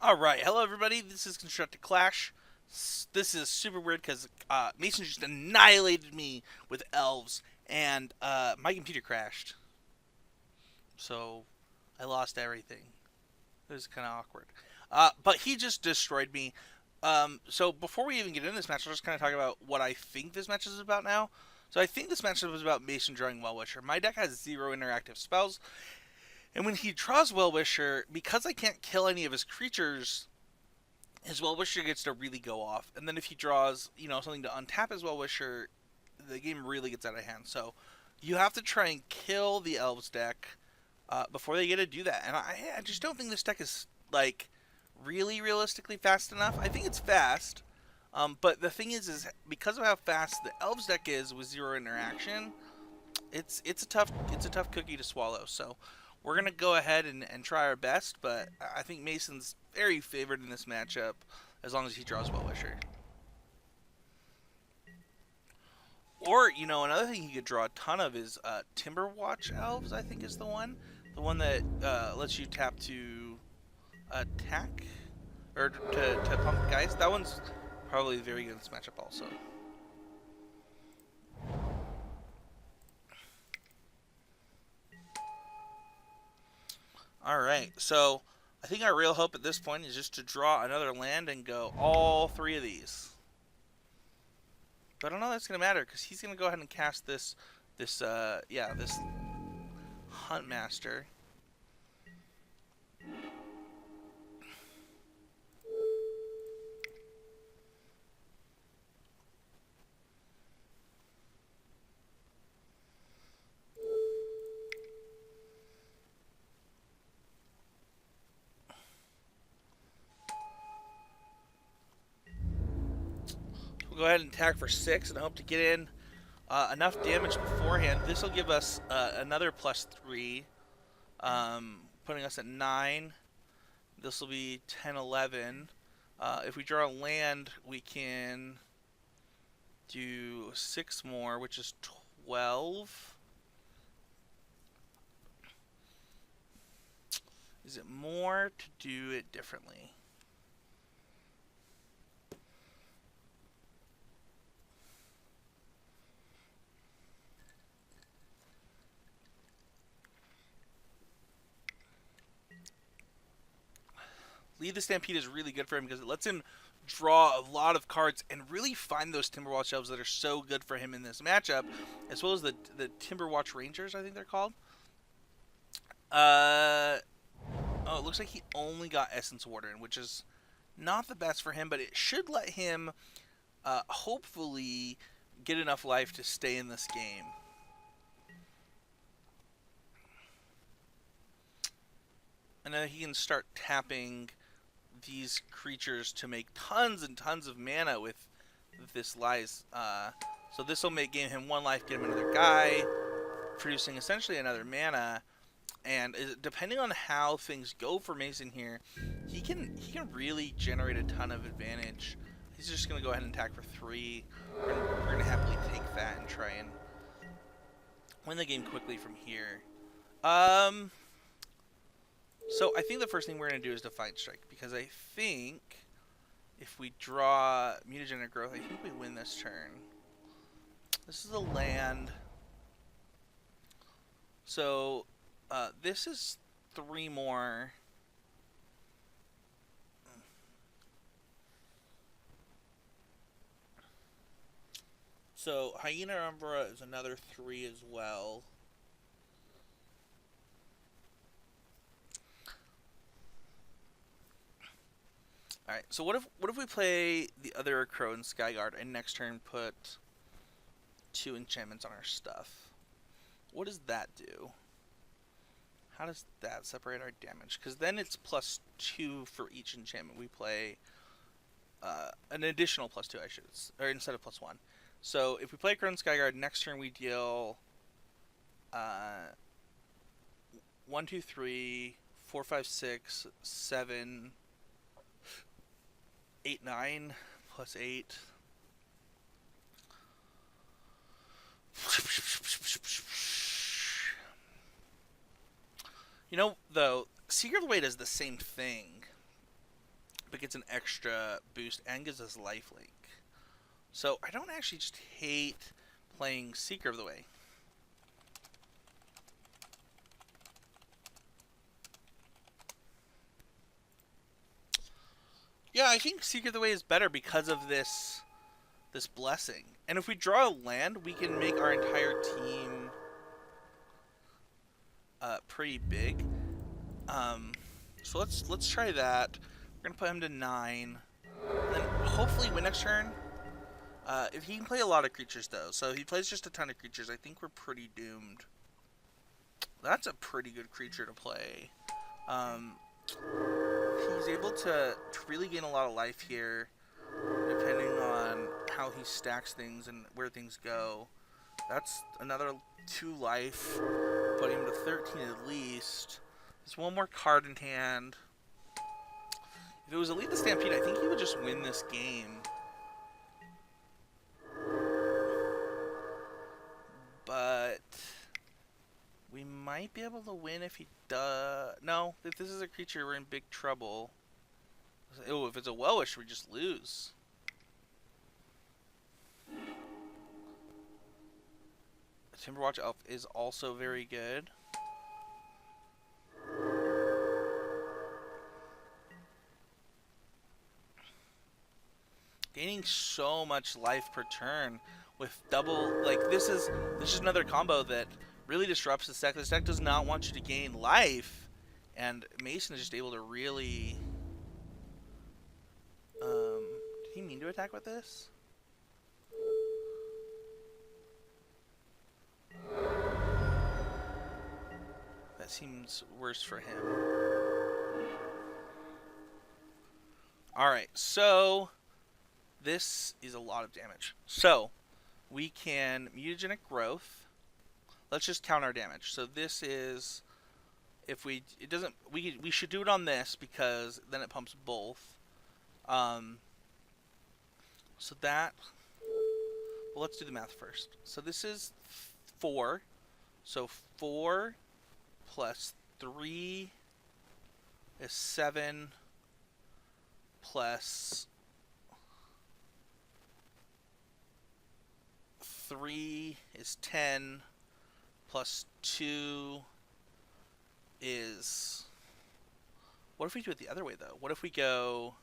Alright, hello everybody, this is Constructed Clash. This is super weird because Mason just annihilated me with Elves, and my computer crashed. So, I lost everything. It was kind of awkward. But he just destroyed me. So, before we even get into this match, I'll just kind of talk about what I think this match is about now. So, I think this match is about Mason drawing Well-Wisher. My deck has 0 interactive spells, and when he draws Well-Wisher, because I can't kill any of his creatures, his Well-Wisher gets to really go off. And then if he draws, something to untap his Well-Wisher, the game really gets out of hand. So you have to try and kill the Elves deck before they get to do that. And I just don't think this deck is, really realistically fast enough. I think it's fast. But the thing is because of how fast the Elves deck is with 0 interaction, it's a tough cookie to swallow. So we're gonna go ahead and try our best, but I think Mason's very favored in this matchup as long as he draws Well-Wisher. Or another thing he could draw a ton of is Timberwatch Elves. I think is the one that lets you tap to attack or to pump guys. That one's probably very good in this matchup also. Alright, so I think our real hope at this point is just to draw another land and go all 3 of these. But I don't know that's going to matter because he's going to go ahead and cast this Huntmaster. Go ahead and attack for 6 and hope to get in enough damage beforehand. This will give us another +3, putting us at 9. This will be 10, 11. If we draw a land, we can do 6 more, which is 12. Is it more to do it differently? Lead the Stampede is really good for him because it lets him draw a lot of cards and really find those Timberwatch Elves that are so good for him in this matchup, as well as the Timberwatch Rangers, I think they're called. Oh, it looks like he only got Essence Warden, which is not the best for him, but it should let him hopefully get enough life to stay in this game. And then he can start tapping these creatures to make tons and tons of mana with this Lies. So this will gain him 1 life, get him another guy, producing essentially another mana. And depending on how things go for Mason here, he can really generate a ton of advantage. He's just going to go ahead and attack for 3. We're going to happily take that and try and win the game quickly from here. So I think the first thing we're going to do is Defiant Strike, because I think if we draw Mutagenic Growth, I think we win this turn. This is a land. So this is 3 more. So Hyena Umbra is another 3 as well. Alright, so what if we play the other Crow and Skyguard and next turn put 2 enchantments on our stuff? What does that do? How does that separate our damage? Because then it's +2 for each enchantment we play. An additional +2, I should, or instead of +1. So if we play Crow and Skyguard, next turn we deal 1, 2, 3, 4, 5, 6, 7, 8, 9, +8. Though, Secret of the Way does the same thing. but gets an extra boost and gives us lifelink. So I don't actually just hate playing Seeker of the Way. Yeah, I think Seeker of the Way is better because of this blessing. And if we draw a land, we can make our entire team pretty big. So let's try that. We're gonna put him to 9. And then hopefully win next turn. If he can play a lot of creatures though, so if he plays just a ton of creatures, I think we're pretty doomed. That's a pretty good creature to play. He's able to really gain a lot of life here, depending on how he stacks things and where things go. That's another 2 life, putting him to 13 at least. There's one more card in hand. If it was Elite the Stampede, I think he would just win this game. But we might be able to win if he does. No, if this is a creature, we're in big trouble. Oh, if it's a Well-Wish, we just lose. Timberwatch Elf is also very good. Gaining so much life per turn with double, like this is another combo that really disrupts the deck. This deck does not want you to gain life, and Mason is just able to really. Did he mean to attack with this? That seems worse for him. Alright, so this is a lot of damage. So we can Mutagenic Growth. Let's just count our damage. So this is, if we, it doesn't, we should do it on this because then it pumps both. So that, well, let's do the math first. So this is 4. So 4 plus 3 is 7 plus 3 is 10 plus 2 is... What if we do it the other way, though? What if we go...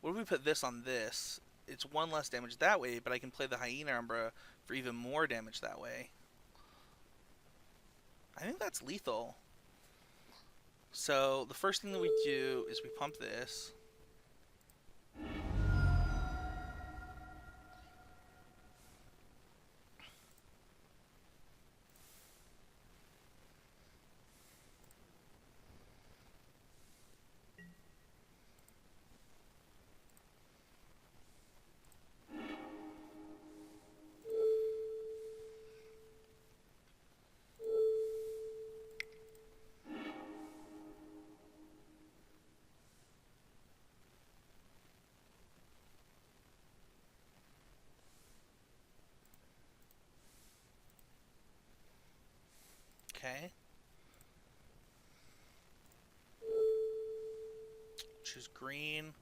What if we put this on this? It's 1 less damage that way, but I can play the Hyena Umbra for even more damage that way. I think that's lethal. So the first thing that we do is we pump this. Okay. Choose green.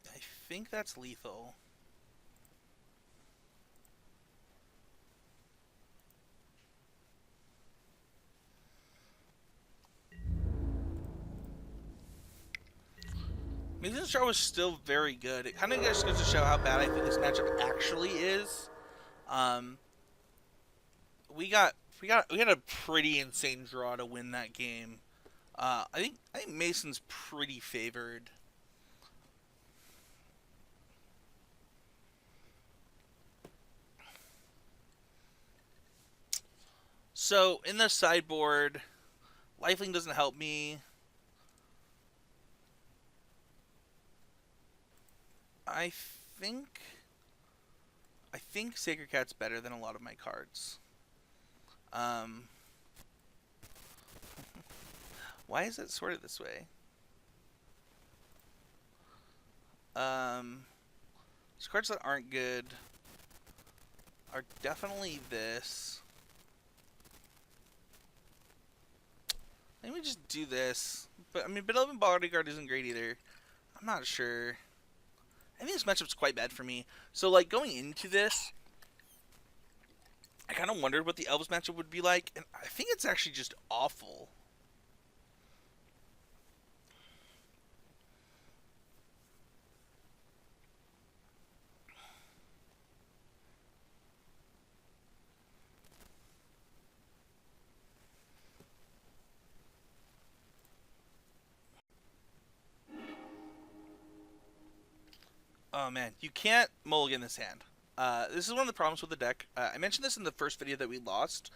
I think that's lethal. Mason's Draw was still very good. It kind of just goes to show how bad I think this matchup actually is. We got a pretty insane draw to win that game. I think Mason's pretty favored. So in the sideboard, Lifelink doesn't help me. I think Sacred Cat's better than a lot of my cards. Why is it sorted this way? There's cards that aren't good. are definitely this. Maybe just do this. But I mean, Benevolent Bodyguard isn't great either. I'm not sure. I think this matchup's quite bad for me. So like going into this, I kind of wondered what the Elves matchup would be like, and I think it's actually just awful. Oh man, you can't mulligan this hand. This is one of the problems with the deck. I mentioned this in the first video that we lost,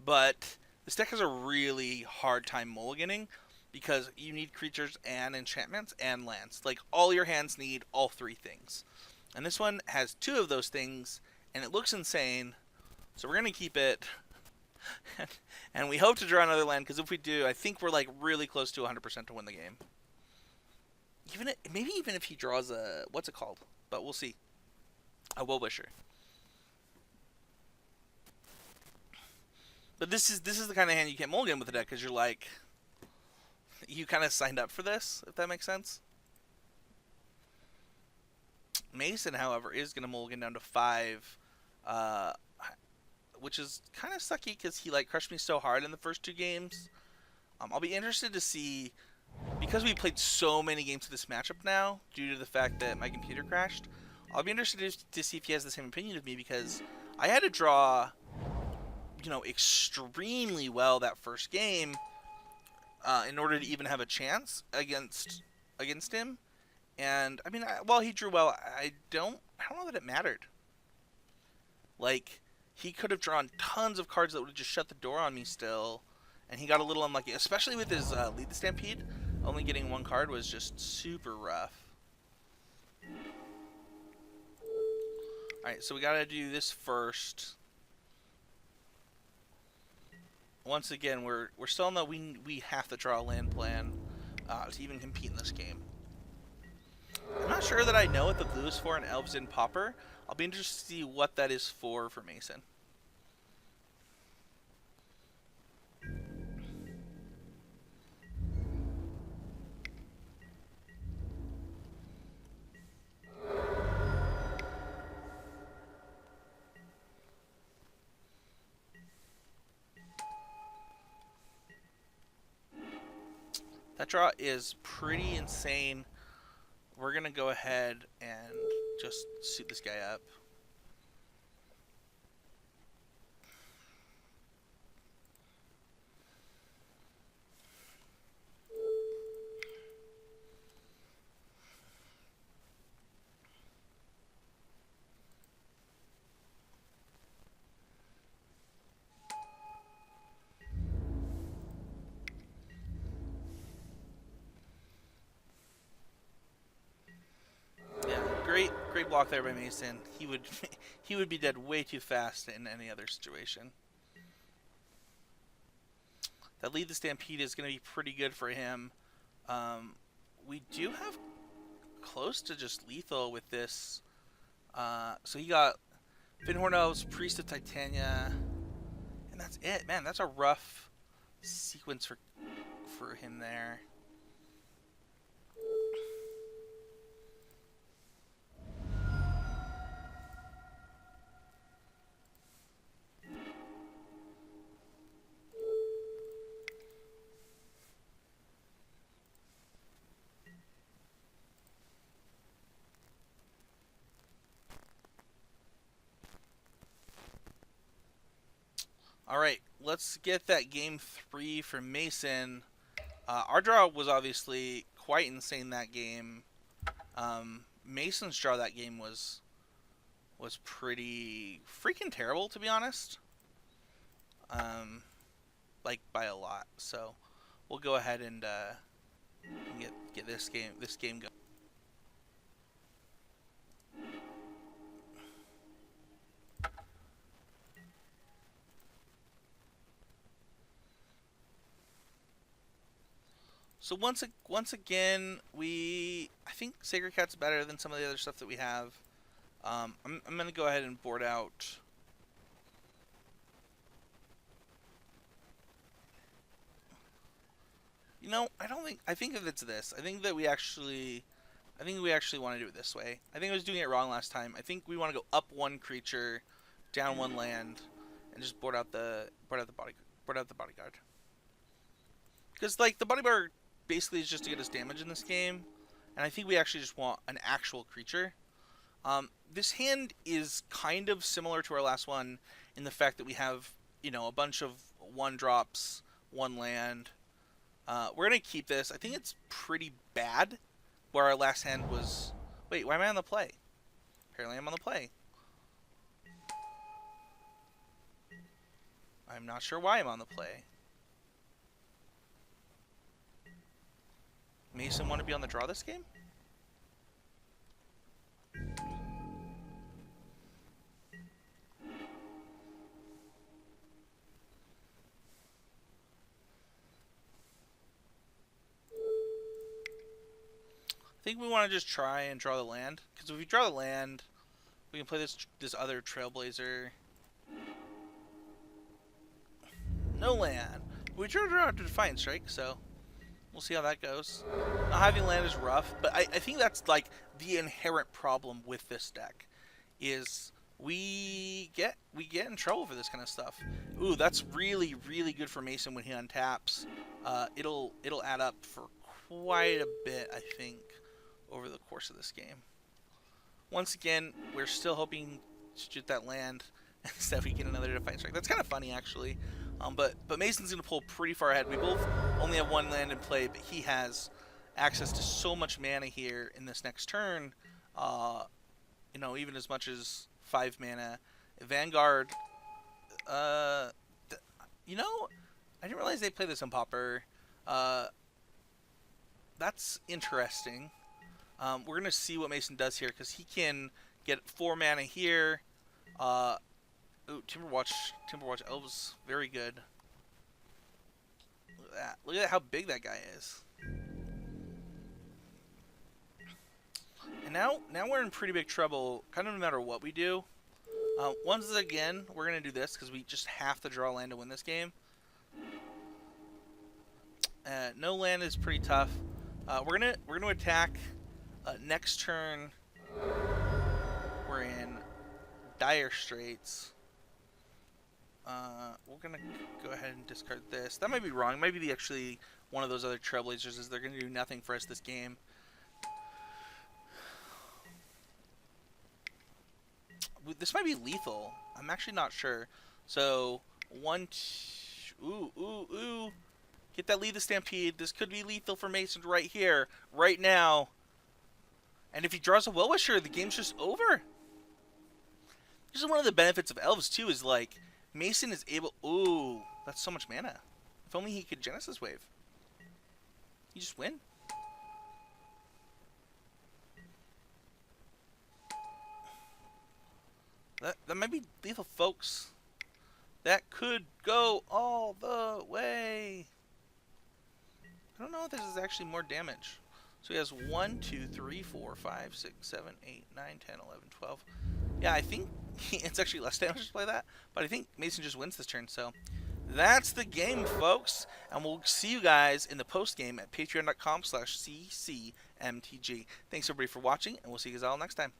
but this deck has a really hard time mulliganing because you need creatures and enchantments and lands. Like all your hands need all three things. And this one has two of those things, and it looks insane. So we're gonna keep it, and we hope to draw another land because if we do, I think we're like really close to 100% to win the game. Maybe even if he draws a what's it called, but we'll see. A Will-Wisher. But this is the kind of hand you can't mulligan with the deck because you're like, you kind of signed up for this, if that makes sense. Mason, however, is going to mulligan down to 5, which is kind of sucky because he like crushed me so hard in the first 2 games. I'll be interested to see, because we played so many games of this matchup now, due to the fact that my computer crashed. I'll be interested to see if he has the same opinion of me because I had to draw, extremely well that first game in order to even have a chance against him. And I mean, while he drew well, I don't know that it mattered. Like, he could have drawn tons of cards that would have just shut the door on me still, and he got a little unlucky, especially with his Lead the Stampede. Only getting 1 card was just super rough. Alright, so we gotta do this first. Once again, we're still in the we have to draw a land plan to even compete in this game. I'm not sure that I know what the blue is for in Elves in Pauper. I'll be interested to see what that is for Mason. That draw is pretty insane. We're going to go ahead and just suit this guy up. Great block there by Mason. He would be dead way too fast in any other situation. That Lead the Stampede is going to be pretty good for him. We do have close to just lethal with this. So he got Finhorn Elves, Priest of Titania, and that's it. Man, that's a rough sequence for him there. Alright, let's get that game 3 for Mason. Our draw was obviously quite insane that game. Mason's draw that game was pretty freaking terrible, to be honest. Like by a lot. So we'll go ahead and get this game going. So once again, I think Sacred Cat's better than some of the other stuff that we have. I'm gonna go ahead and board out No, I don't think. I think that it's this. I think that we actually. I think we actually want to do it this way. I think I was doing it wrong last time. I think we want to go up one creature, down one land, and just board out the bodyguard. Because like the bodyguard basically is just to get us damage in this game, and I think we actually just want an actual creature. This hand is kind of similar to our last one in the fact that we have, a bunch of one drops, one land. We're going to keep this. I think it's pretty bad where our last hand was... Wait, why am I on the play? Apparently I'm on the play. I'm not sure why I'm on the play. Mason want to be on the draw this game? I think we want to just try and draw the land. Because if we draw the land, we can play this other Trailblazer. No land. We drew out to Defiant Strike, so we'll see how that goes. Not having land is rough, but I think that's like the inherent problem with this deck is we get in trouble for this kind of stuff. Ooh, that's really, really good for Mason when he untaps. It'll add up for quite a bit, I think, over the course of this game. Once again, we're still hoping to shoot that land instead we get another Defiant Strike. That's kind of funny, actually. But Mason's going to pull pretty far ahead. We both only have one land in play, but he has access to so much mana here in this next turn. Even as much as 5 mana. Vanguard, I didn't realize they play this on Pauper. That's interesting. We're going to see what Mason does here, because he can get 4 mana here. Ooh, Timberwatch Elves, very good. Look at that. Look at how big that guy is. And now we're in pretty big trouble, kind of no matter what we do. Once again, we're going to do this, because we just have to draw land to win this game. No land is pretty tough. We're gonna attack. Next turn, we're in dire straits. We're gonna go ahead and discard this. That might be wrong. It might be actually one of those other Trailblazers. Is they're gonna do nothing for us this game. This might be lethal. I'm actually not sure. So ooh. Get that lead the Stampede. This could be lethal for Mason right here, right now. And if he draws a Well-Wisher, the game's just over. This is one of the benefits of Elves, too, is like, Mason is able... Ooh, that's so much mana. If only he could Genesis Wave. You just win. That might be lethal, folks. That could go all the way. I don't know if this is actually more damage. So he has 1, 2, 3, 4, 5, 6, 7, 8, 9, 10, 11, 12. Yeah, I think it's actually less damage to play that. But I think Mason just wins this turn. So that's the game, folks. And we'll see you guys in the post game at patreon.com/ccmtg. Thanks, everybody, for watching. And we'll see you guys all next time.